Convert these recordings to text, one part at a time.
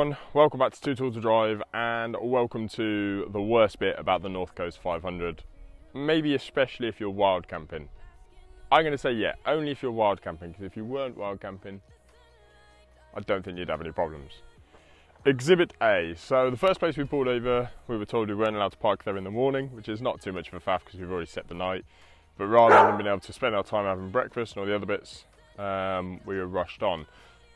everyone, welcome back to Too Tall to Drive and welcome to the worst bit about the North Coast 500. Maybe especially if you're wild camping. I'm going to say yeah, only if you're wild camping, because if you weren't wild camping, I don't think you'd have any problems. Exhibit A. So the first place we pulled over, we were told we weren't allowed to park there in the morning, which is not too much of a faff because we've already set the night. But rather than being able to spend our time having breakfast and all the other bits, we were rushed on.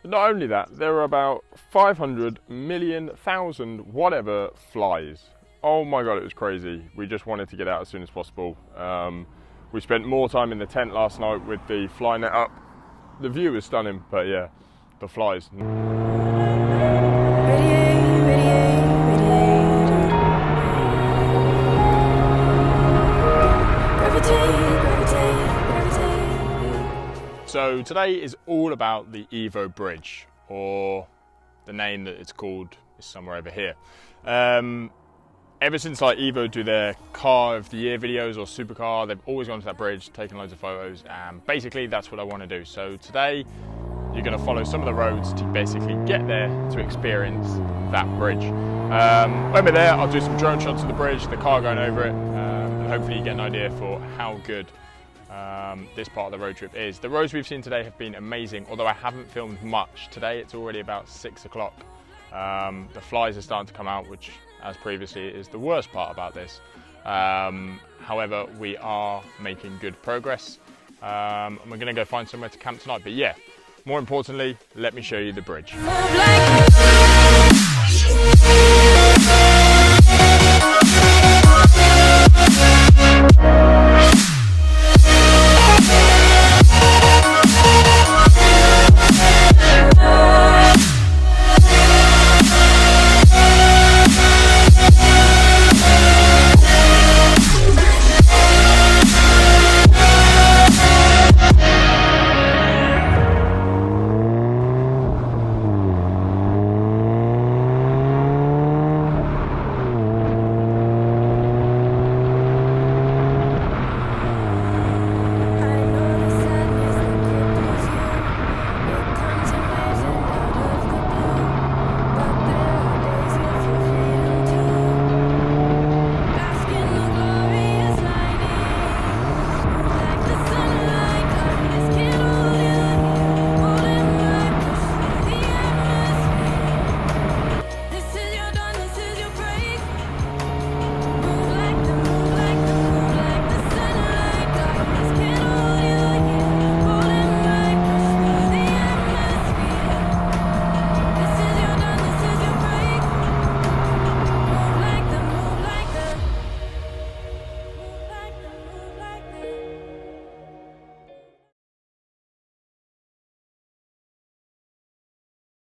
But not only that, there were about 500 million, thousand, whatever flies. Oh my god, it was crazy. We just wanted to get out as soon as possible. We spent more time in the tent last night with the fly net up. The view was stunning, but yeah, the flies. So today is all about the EVO Bridge, or the name that it's called is somewhere over here. Ever since like EVO do their car of the year videos or supercar, they've always gone to that bridge, taken loads of photos, and basically that's what I want to do. So today you're going to follow some of the roads to basically get there to experience that bridge. When we're there, I'll do some drone shots of the bridge, the car going over it, and hopefully you get an idea for how good this part of the road trip is. The roads we've seen today have been amazing, although I haven't filmed much today. It's already about 6 o'clock. The flies are starting to come out, which, as previously, is the worst part about this. However, we are making good progress, and we're going to go find somewhere to camp tonight. But yeah, more importantly, let me show you the bridge.